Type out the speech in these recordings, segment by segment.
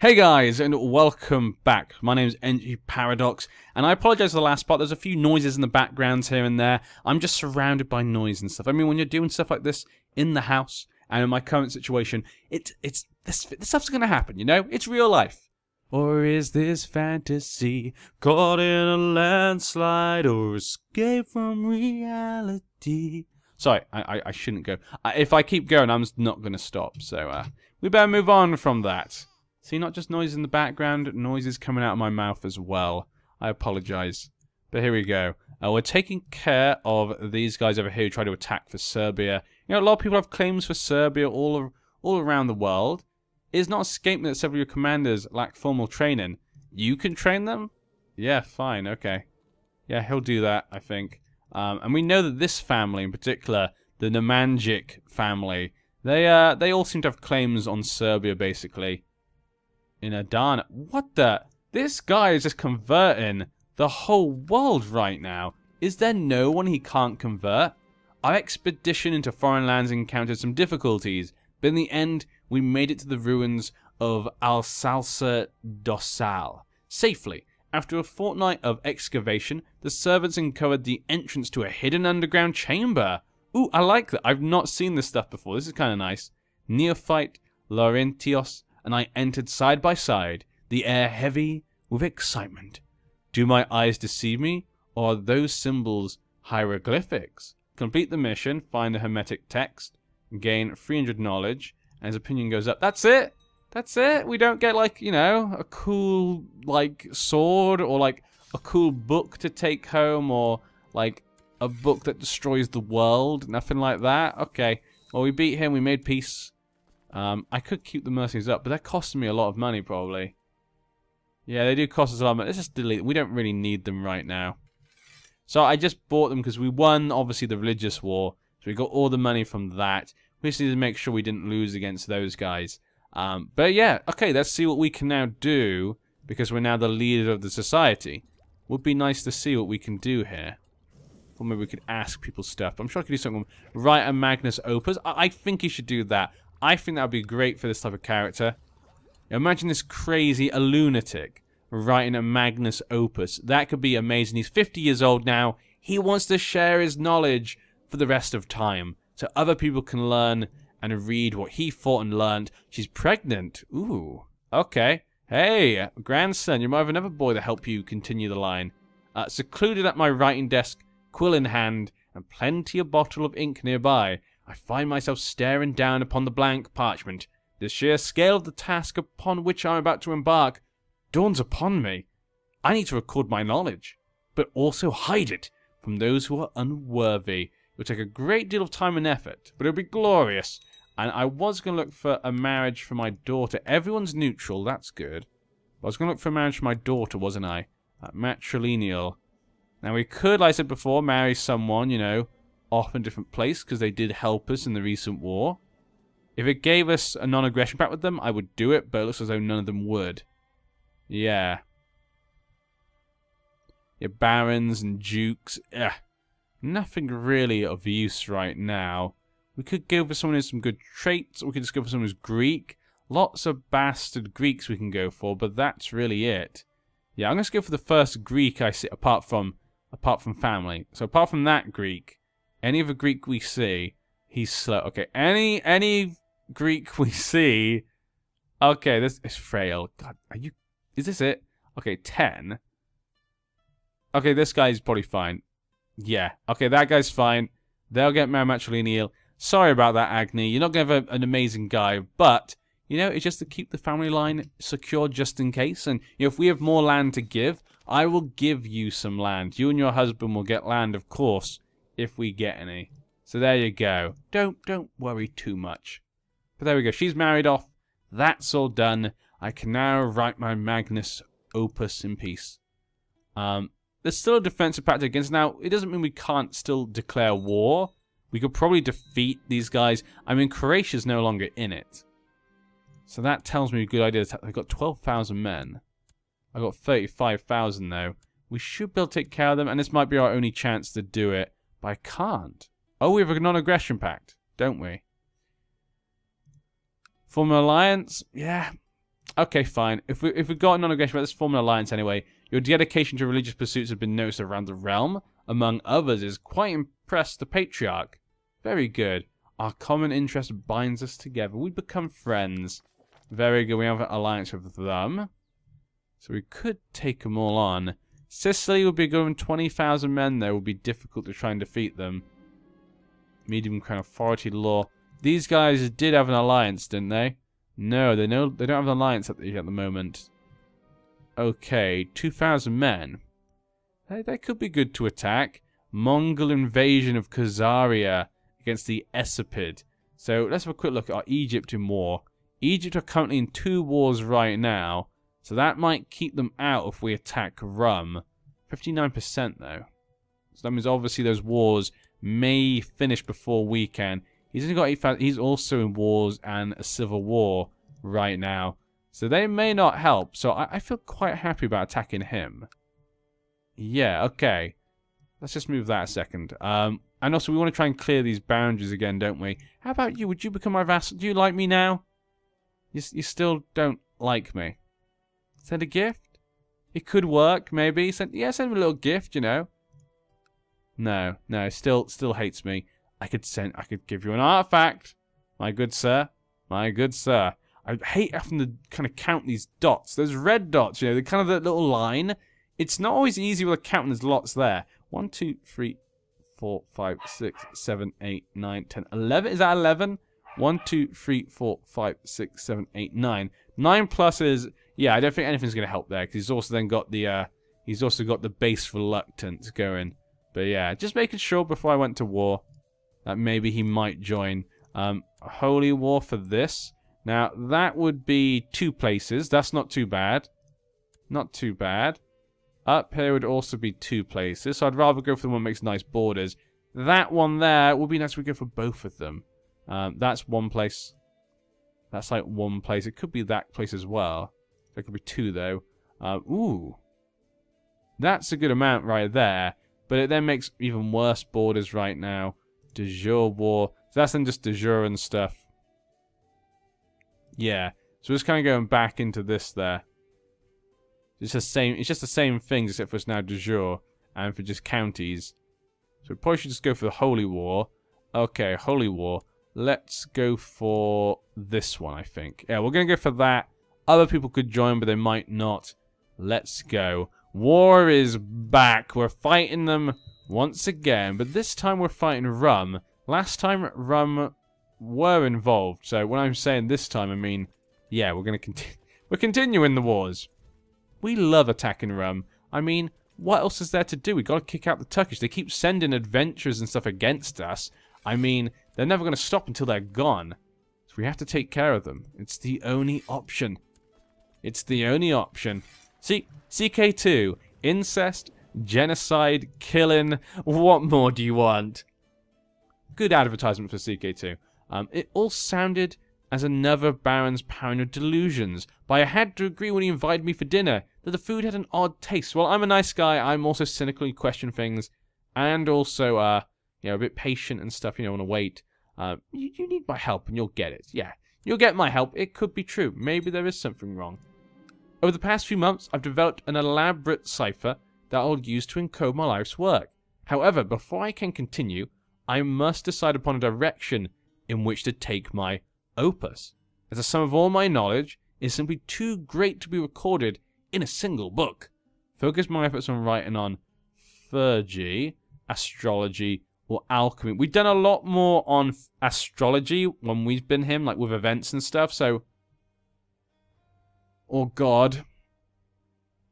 Hey guys, and welcome back. My name is NG Paradox, and I apologize for the last part. There's a few noises in the background here and there. I'm just surrounded by noise and stuff. I mean, when you're doing stuff like this in the house, and in my current situation, this stuff's gonna happen, you know? It's real life. Or is this fantasy, caught in a landslide, or escape from reality? Sorry, I shouldn't go. If I keep going, I'm just not gonna stop, so we better move on from that. See, not just noise in the background, noises coming out of my mouth as well. I apologize. But here we go. We're taking care of these guys over here who try to attack for Serbia. You know, a lot of people have claims for Serbia all around the world. It's not escaping that several of your commanders lack formal training. You can train them? Yeah, fine, okay. Yeah, he'll do that, I think. And we know that this family in particular, the Nemanjic family, they all seem to have claims on Serbia, basically. In Adana. What the? This guy is just converting the whole world right now. Is there no one he can't convert? Our expedition into foreign lands encountered some difficulties, but in the end, we made it to the ruins of Alsalsa do Sal safely. After a fortnight of excavation, the servants uncovered the entrance to a hidden underground chamber. Ooh, I like that. I've not seen this stuff before. This is kind of nice. Neophyte, Laurentios, and I entered side by side, the air heavy with excitement. Do my eyes deceive me, or are those symbols hieroglyphics? Complete the mission, find the hermetic text, gain 300 knowledge, and his opinion goes up. That's it? That's it? We don't get, like, you know, a cool, like, sword, or, like, a cool book to take home, or, like, a book that destroys the world? Nothing like that? Okay. Well, we beat him, we made peace. I could keep the mercenaries up, but that costs me a lot of money, probably. Yeah, they do cost us a lot of money. Let's just delete them. We don't really need them right now. So I just bought them because we won, obviously, the religious war. So we got all the money from that. We just need to make sure we didn't lose against those guys. But yeah, okay, let's see what we can now do, because we're now the leader of the society. Would be nice to see what we can do here. Or maybe we could ask people stuff. I'm sure I could do something. Write a Magnus Opus. I think you should do that. I think that would be great for this type of character. Imagine this crazy lunatic writing a Magnus Opus. That could be amazing. He's 50 years old now. He wants to share his knowledge for the rest of time, so other people can learn and read what he thought and learned. She's pregnant. Ooh, okay. Hey, grandson, you might have another boy to help you continue the line. Secluded at my writing desk, quill in hand, and plenty a bottle of ink nearby, I find myself staring down upon the blank parchment. The sheer scale of the task upon which I am about to embark dawns upon me. I need to record my knowledge, but also hide it from those who are unworthy. It will take a great deal of time and effort, but it'll be glorious. And I was going to look for a marriage for my daughter. Everyone's neutral, that's good. But I was going to look for a marriage for my daughter, wasn't I? Matrilineal. Now we could, like I said before, marry someone, you know, off in a different place, because they did help us in the recent war. If it gave us a non-aggression pact with them, I would do it, but it looks as though none of them would. Yeah. Yeah, barons and dukes. Ugh. Nothing really of use right now. We could go for someone who has some good traits, or we could just go for someone who's Greek. Lots of bastard Greeks we can go for, but that's really it. Yeah, I'm going to go for the first Greek I see, apart from family. So apart from that Greek, any other Greek we see, he's slow. Okay, any Greek we see. Okay, this is frail. God, is this it? Okay, 10. Okay, this guy's probably fine. Yeah. Okay, that guy's fine. They'll get married matrilineal. Sorry about that, Agni. You're not going to have an amazing guy, but you know, it's just to keep the family line secure just in case. And you know, if we have more land to give, I will give you some land. You and your husband will get land, of course, if we get any. So there you go. Don't worry too much. But there we go. She's married off. That's all done. I can now write my Magnus Opus in peace. There's still a defensive pact against. Now, it doesn't mean we can't still declare war. We could probably defeat these guys. I mean, Croatia's no longer in it. So that tells me a good idea. I've got 12,000 men. I've got 35,000 though. We should be able to take care of them, and this might be our only chance to do it. But I can't. Oh, we have a non-aggression pact, don't we? Form an alliance? Yeah. Okay, fine. If we got a non-aggression, let's form an alliance anyway. Your dedication to religious pursuits has been noticed around the realm. Among others, is quite impressed the Patriarch. Very good. Our common interest binds us together. We become friends. Very good. We have an alliance with them. So we could take them all on. Sicily would be going 20,000 men there. It would be difficult to try and defeat them. Medium crown authority law. These guys did have an alliance, didn't they? No, they don't have an alliance at the moment. Okay, 2,000 men. That could be good to attack. Mongol invasion of Khazaria against the Esapid. So let's have a quick look at our Egypt in war. Egypt are currently in 2 wars right now. So that might keep them out if we attack Rum. 59% though. So that means obviously those wars may finish before we can. He's only got 8,000. He's also in wars and a civil war right now. So they may not help. So I feel quite happy about attacking him. Yeah, okay. Let's just move that a second. And also we want to try and clear these boundaries again, don't we? How about you? Would you become my vassal? Do you like me now? You still don't like me. Send a gift? It could work, maybe. Send him a little gift, you know. No, still hates me. I could give you an artifact, my good sir. My good sir. I hate having to kind of count these dots. Those red dots, you know, they're kind of that little line. It's not always easy with counting. There's lots there. 1, 2, 3, 4, 5, 6, 7, 8, 9, 10, 11. Is that 11? 1, 2, 3, 4, 5, 6, 7, 8, 9. 9 plus is, yeah, I don't think anything's going to help there, because he's also then got the, he's also got the base reluctance going. But yeah, just making sure before I went to war that maybe he might join. Holy war for this. Now, that would be 2 places. That's not too bad. Not too bad. Up here would also be 2 places, so I'd rather go for the one that makes nice borders. That one there would be nice if we go for both of them. That's 1 place. That's like 1 place. It could be that place as well. There could be 2 though. Ooh. That's a good amount right there. But it then makes even worse borders right now. De jure war. So that's then just de jure and stuff. Yeah. So it's kind of going back into this there. It's just the same things except for it's now de jure and for just counties. So we probably should just go for the Holy War. Okay, Holy War. Let's go for this one, I think. Yeah, we're going to go for that. Other people could join, but they might not. Let's go. War is back. We're fighting them once again, but this time we're fighting Rum. Last time Rum were involved. So when I'm saying this time, I mean, yeah, we're going to continue. We're continuing the wars. We love attacking Rum. I mean, what else is there to do? We got to kick out the Turkish. They keep sending adventurers and stuff against us. I mean, they're never going to stop until they're gone. So we have to take care of them. It's the only option. It's the only option. See, CK2, incest, genocide, killing. What more do you want? Good advertisement for CK2. It all sounded as another Baron's paranoid delusions, but I had to agree when he invited me for dinner that the food had an odd taste. Well, I'm a nice guy. I'm also cynically question things, and also, you know, a bit patient and stuff. You know, want to wait. You need my help, and you'll get it. Yeah, you'll get my help. It could be true. Maybe there is something wrong. Over the past few months, I've developed an elaborate cipher that I'll use to encode my life's work. However, before I can continue, I must decide upon a direction in which to take my opus, as the sum of all my knowledge is simply too great to be recorded in a single book. Focus my efforts on writing on theurgy, astrology, or alchemy. We've done a lot more on astrology when we've been him, like with events and stuff, so... Or God.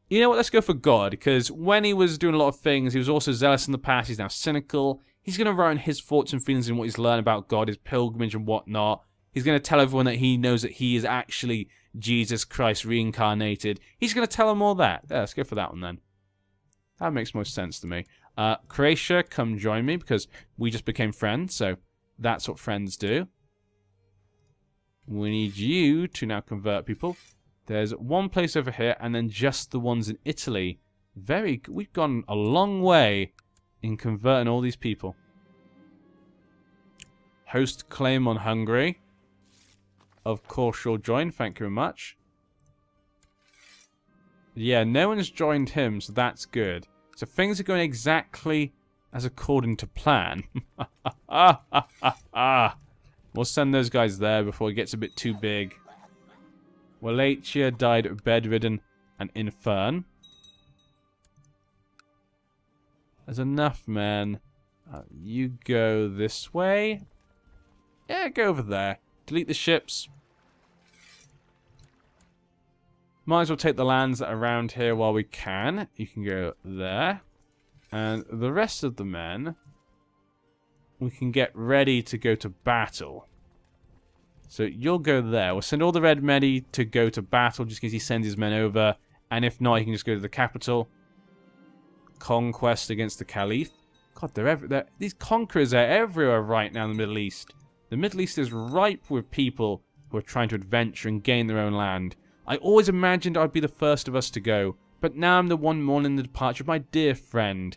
You know what, let's go for God, because when he was doing a lot of things, he was also zealous in the past, he's now cynical. He's going to write on his thoughts and feelings and what he's learned about God, his pilgrimage and whatnot. He's going to tell everyone that he knows that he is actually Jesus Christ reincarnated. He's going to tell them all that. Yeah, let's go for that one then. That makes most sense to me. Croatia, come join me, because we just became friends, so that's what friends do. We need you to now convert people. There's 1 place over here, and then just the ones in Italy. Very good. We've gone a long way in converting all these people. Host claim on Hungary. Of course you'll join, thank you very much. Yeah, no one's joined him, so that's good. So things are going exactly as according to plan. We'll send those guys there before it gets a bit too big. Wallachia died bedridden and infirm. There's enough, man. You go this way. Yeah, go over there. Delete the ships. Might as well take the lands that are around here while we can. You can go there. And the rest of the men, we can get ready to go to battle. So you'll go there. We'll send all the red men to go to battle just in case he sends his men over. And if not, he can just go to the capital. Conquest against the Caliph. God, these conquerors are everywhere right now in the Middle East. The Middle East is ripe with people who are trying to adventure and gain their own land. I always imagined I'd be the first of us to go, but now I'm the one mourning the departure of my dear friend.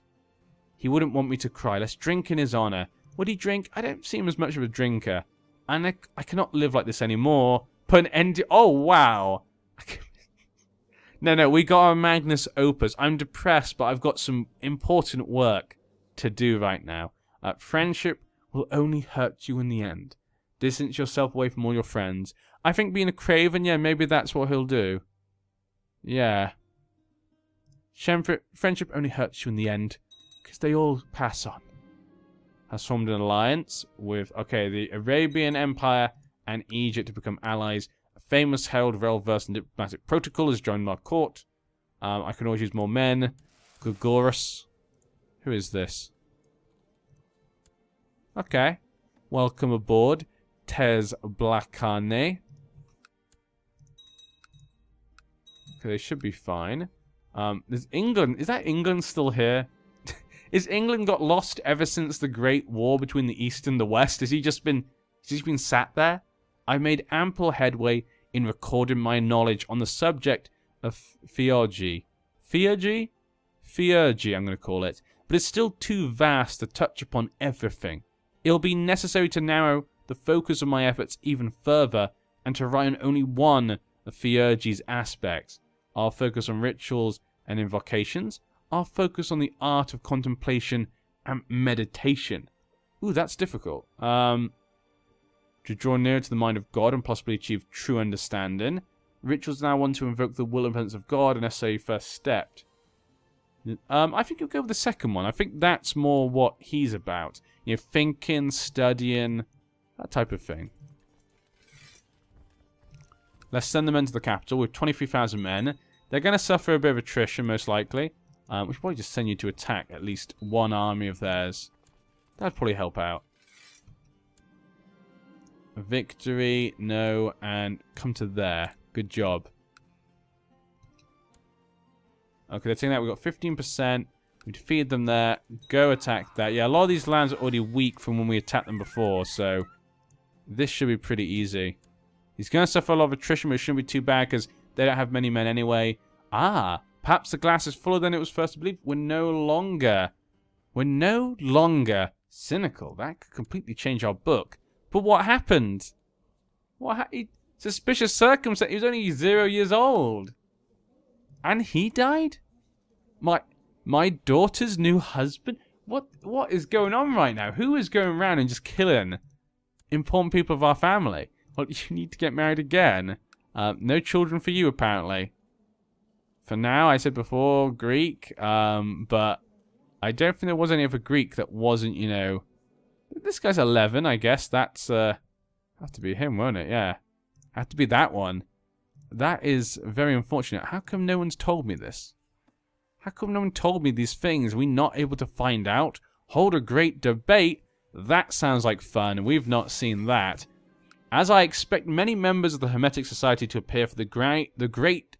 He wouldn't want me to cry. Let's drink in his honor. Would he drink? I don't seem as much of a drinker. And I cannot live like this anymore. Put an end to... Oh, wow. No, we got our Magnus Opus. I'm depressed, but I've got some important work to do right now. Friendship will only hurt you in the end. Distance yourself away from all your friends. I think being a craven, yeah, maybe that's what he'll do. Yeah. Friendship only hurts you in the end, because they all pass on. Has formed an alliance with, okay, the Arabian Empire and Egypt to become allies. A famous herald, well-versed in diplomatic protocol, has joined our court. I can always use more men. Gregorus. Who is this? Okay. Welcome aboard. Tez Blackane. Okay, they should be fine. There's England. Is that England still here? Is England got lost ever since the Great War between the East and the West? Has he just been sat there? I made ample headway in recording my knowledge on the subject of theology. Theurgy? Theurgy, I'm going to call it. But it's still too vast to touch upon everything. It'll be necessary to narrow the focus of my efforts even further and to write on only one of theurgy's aspects. I'll focus on rituals and invocations. I'll focus on the art of contemplation and meditation. Ooh, that's difficult. To draw nearer to the mind of God and possibly achieve true understanding. Rituals now want to invoke the will and presence of God, a necessary first step. I think you'll go with the second one. I think that's more what he's about. You know, thinking, studying, that type of thing. Let's send the men to the capital with 23,000 men. They're going to suffer a bit of attrition, most likely. We should probably just send you to attack at least one army of theirs. That'd probably help out. Victory, no, and come to there. Good job. Okay, they're taking that. We've got 15%. We defeated them there. Go attack that. Yeah, a lot of these lands are already weak from when we attacked them before, so this should be pretty easy. He's going to suffer a lot of attrition, but it shouldn't be too bad because they don't have many men anyway. Ah, perhaps the glass is fuller than it was first believed. We're no longer cynical. That could completely change our book. But what happened? Suspicious circumstance. He was only 0 years old. And he died? My daughter's new husband? What is going on right now? Who is going around and just killing important people of our family? Well, you need to get married again. No children for you, apparently. For now, I said before, Greek. But I don't think there was any other Greek that wasn't, you know... This guy's 11, I guess. That's, have to be him, won't it? Yeah. Have to be that one. That is very unfortunate. How come no one's told me this? How come no one told me these things? Are we not able to find out? Hold a great debate? That sounds like fun. We've not seen that. As I expect many members of the Hermetic Society to appear for the grand debate.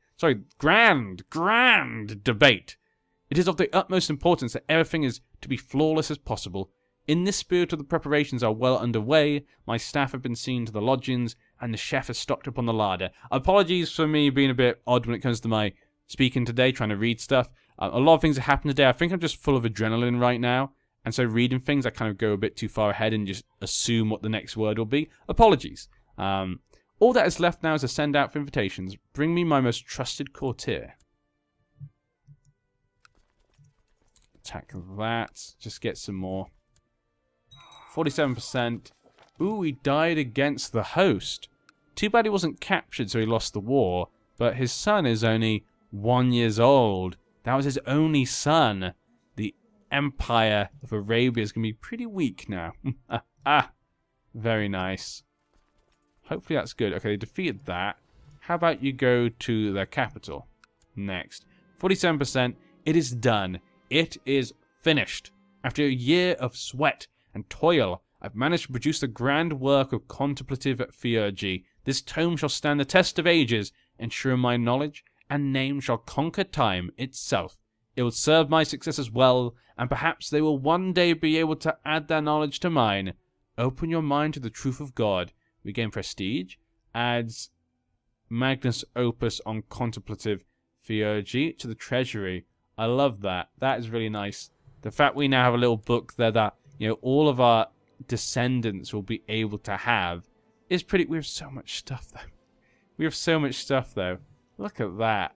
It is of the utmost importance that everything is to be flawless as possible. In this spirit of the preparations are well underway. My staff have been seen to the lodgings, and the chef has stocked up on the larder. Apologies for me being a bit odd when it comes to my speaking today, trying to read stuff. A lot of things have happened today. I think I'm just full of adrenaline right now. And so reading things, I kind of go a bit too far ahead and just assume what the next word will be. Apologies. All that is left now is to send out for invitations. Bring me my most trusted courtier. attack that. Just get some more. 47%. Ooh, he died against the host. Too bad he wasn't captured, so he lost the war. But his son is only 1 year old. That was his only son. The Empire of Arabia is going to be pretty weak now. Very nice. Hopefully that's good. Okay, they defeated that. How about you go to their capital next? 47%. It is done. It is finished. After a year of sweat and toil, I've managed to produce the grand work of contemplative theurgy. This tome shall stand the test of ages, ensuring my knowledge and name shall conquer time itself. It will serve my successors well, and perhaps they will one day be able to add their knowledge to mine. Open your mind to the truth of God. We gain prestige. Adds Magnus Opus on contemplative theurgy to the treasury. I love that. That is really nice. The fact we now have a little book there that, you know, all of our descendants will be able to have is pretty... We have so much stuff, though. We have so much stuff, though. Look at that.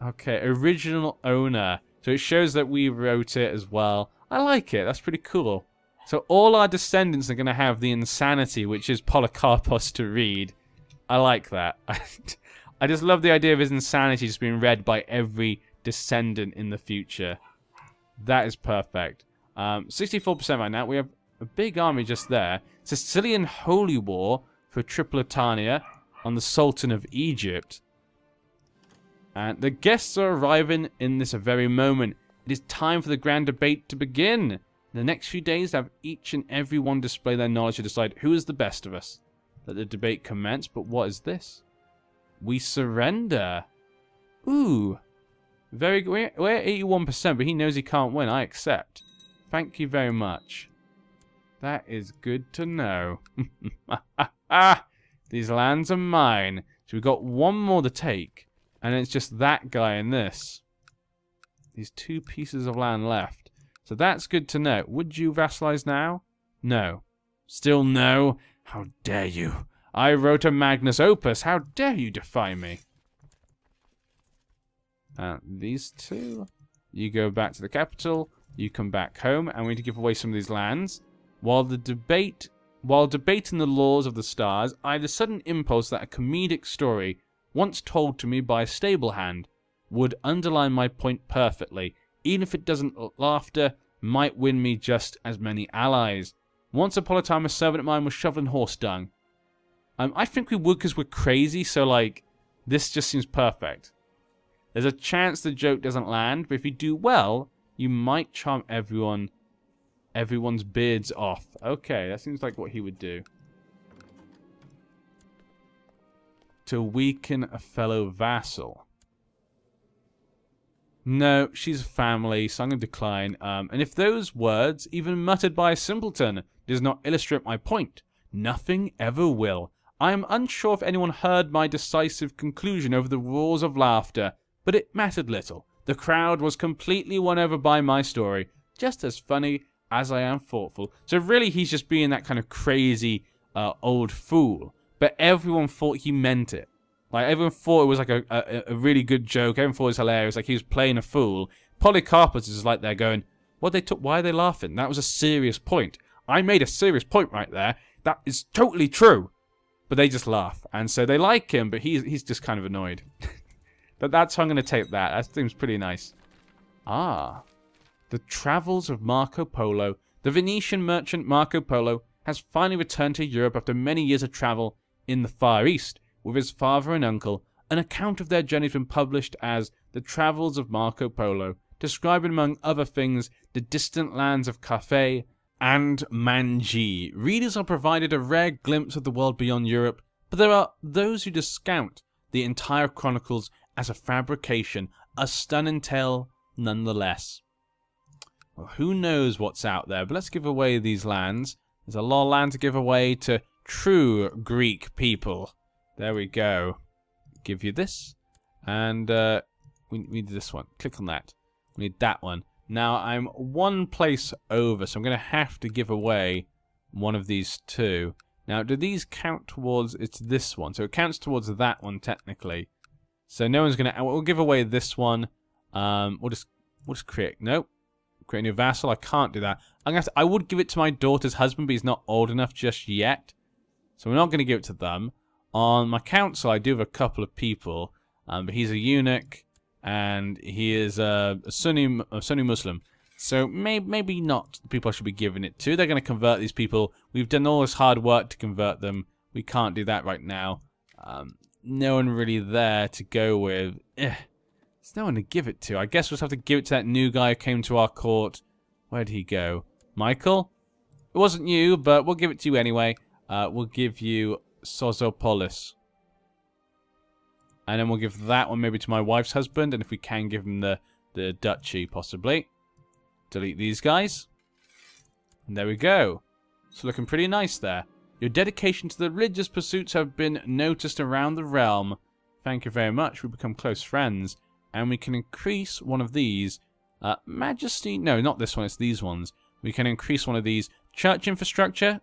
Okay, original owner. So it shows that we wrote it as well. I like it. That's pretty cool. So all our descendants are going to have the insanity, which is Polycarpos to read. I like that. I just love the idea of his insanity just being read by every descendant in the future. That is perfect. 64% right now. We have a big army just there. Sicilian Holy War for Tripolitania on the Sultan of Egypt. And the guests are arriving in this very moment. It is time for the grand debate to begin. In the next few days, have each and every one display their knowledge to decide who is the best of us. Let the debate commence, but what is this? We surrender. Ooh. Very good. We're at 81%, but he knows he can't win. I accept. Thank you very much. That is good to know. These lands are mine. So we've got one more to take. And it's just that guy and this. These 2 pieces of land left. So that's good to know. Would you vassalize now? No. Still no? How dare you? I wrote a Magnus Opus. How dare you defy me? These 2. You go back to the capital. You come back home. And we need to give away some of these lands. While debating the laws of the stars, I had a sudden impulse that a comedic story, once told to me by a stable hand, would underline my point perfectly, even if it doesn't. Laughter might win me just as many allies. Once upon a time, a servant of mine was shoveling horse dung. I think we would because we're crazy, so, like, this just seems perfect. There's a chance the joke doesn't land, but if you do well, you might charm everyone's beards off. Okay, that seems like what he would do. To weaken a fellow vassal. No, she's family, so I'm going to decline. And if those words, even muttered by a simpleton, does not illustrate my point, nothing ever will. I am unsure if anyone heard my decisive conclusion over the roars of laughter, but it mattered little. The crowd was completely won over by my story, just as funny as I am thoughtful. So really, he's just being that kind of crazy old fool. But everyone thought he meant it. Like, everyone thought it was like a really good joke. Everyone thought it was hilarious. Like, he was playing a fool. Polycarpus is like there going, why are they laughing? That was a serious point. I made a serious point right there. That is totally true. But they just laugh. And so they like him, but he's just kind of annoyed. But that's how I'm going to take that. That seems pretty nice. Ah. The travels of Marco Polo. The Venetian merchant Marco Polo has finally returned to Europe after many years of travel in the Far East with his father and uncle. An account of their journey has been published as The Travels of Marco Polo, describing among other things the distant lands of Cathay and Manji. Readers are provided a rare glimpse of the world beyond Europe, but there are those who discount the entire chronicles as a fabrication, a stunning tale nonetheless. Well, who knows what's out there, but let's give away these lands. There's a lot of land to give away to true Greek people. There we go. Give you this. And we need this one. Click on that. We need that one. Now, I'm one place over, so I'm going to have to give away one of these 2. Now, do these count towards... It's this one. So it counts towards that one, technically. So no one's going to... We'll give away this one. We'll just We'll just create... Nope. Create a new vassal. I can't do that. I would give it to my daughter's husband, but he's not old enough just yet. So we're not going to give it to them. On my council, I do have a couple of people. But he's a eunuch, and he is a Sunni Muslim. So maybe not the people I should be giving it to. They're going to convert these people. We've done all this hard work to convert them. We can't do that right now. No one really there to go with. There's no one to give it to. I guess we'll just have to give it to that new guy who came to our court. Where'd he go? Michael? It wasn't you, but we'll give it to you anyway. We'll give you Sozopolis. And then we'll give that one maybe to my wife's husband. And if we can, give him the duchy, possibly. Delete these guys. And there we go. It's looking pretty nice there. Your dedication to the religious pursuits have been noticed around the realm. Thank you very much. We become close friends. And we can increase one of these. Majesty? No, not this one. It's these ones. We can increase one of these. Church infrastructure?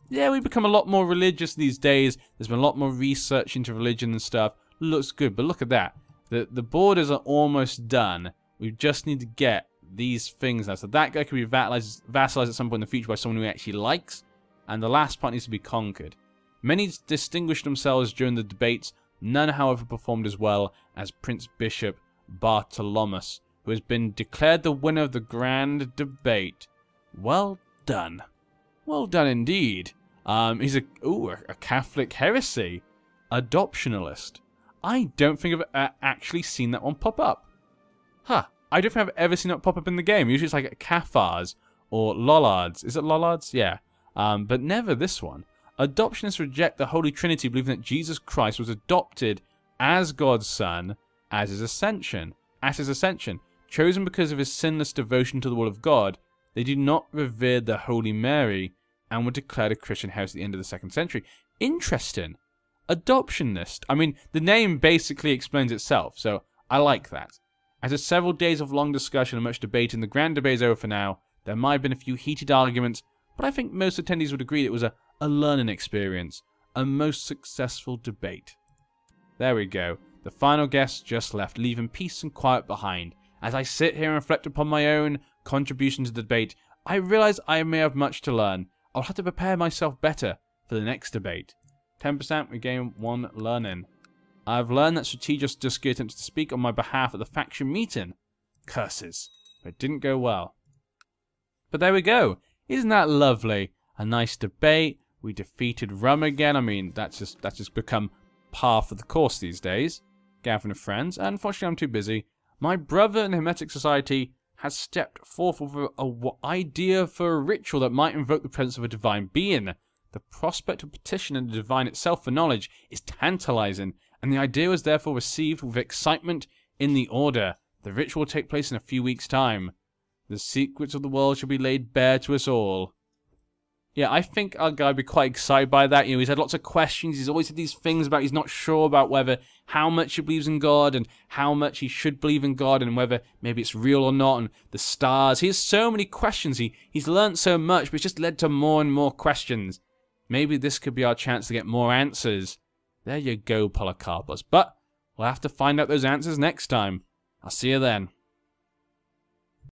Yeah, we become a lot more religious these days. There's been a lot more research into religion and stuff. Looks good, but look at that. The borders are almost done. We just need to get these things now. So that guy can be vassalized at some point in the future by someone who he actually likes. And the last part needs to be conquered. Many distinguished themselves during the debates. None, however, performed as well as Prince Bishop Bartholomeus, who has been declared the winner of the grand debate. Well done. Well done indeed. He's a Catholic heresy. Adoptionalist. I don't think I've actually seen that one pop up. Huh. I don't think I've ever seen it pop up in the game. Usually it's like Cathars or Lollards. Is it Lollards? Yeah. But never this one. Adoptionists reject the Holy Trinity, believing that Jesus Christ was adopted as God's Son at his ascension. Chosen because of his sinless devotion to the will of God, they do not revere the Holy Mary and were declared a Christian house at the end of the 2nd century. Interesting. Adoptionist. I mean, the name basically explains itself, so I like that. After several days of long discussion and much debating, the grand debate is over for now. There might have been a few heated arguments, but I think most attendees would agree that it was a learning experience. A most successful debate. There we go. The final guest just left, leaving peace and quiet behind. As I sit here and reflect upon my own contribution to the debate, I realize I may have much to learn. I'll have to prepare myself better for the next debate. 10%, we gain 1 learning. I've learned that strategists just attempted to speak on my behalf at the faction meeting. Curses. It didn't go well. But there we go. Isn't that lovely? A nice debate. We defeated Rum again. I mean, that's just become par for the course these days. Gathering of friends. Unfortunately, I'm too busy. My brother in the Hermetic Society has stepped forth with an idea for a ritual that might invoke the presence of a divine being. The prospect of petitioning the divine itself for knowledge is tantalizing, and the idea was therefore received with excitement in the order. The ritual will take place in a few weeks' time. The secrets of the world shall be laid bare to us all. Yeah, I think our guy would be quite excited by that. You know, he's had lots of questions. He's always had these things about he's not sure about whether how much he believes in God and how much he should believe in God and whether maybe it's real or not and the stars. He has so many questions. He's learned so much, but it's just led to more and more questions. Maybe this could be our chance to get more answers. There you go, Polycarpus. But we'll have to find out those answers next time. I'll see you then.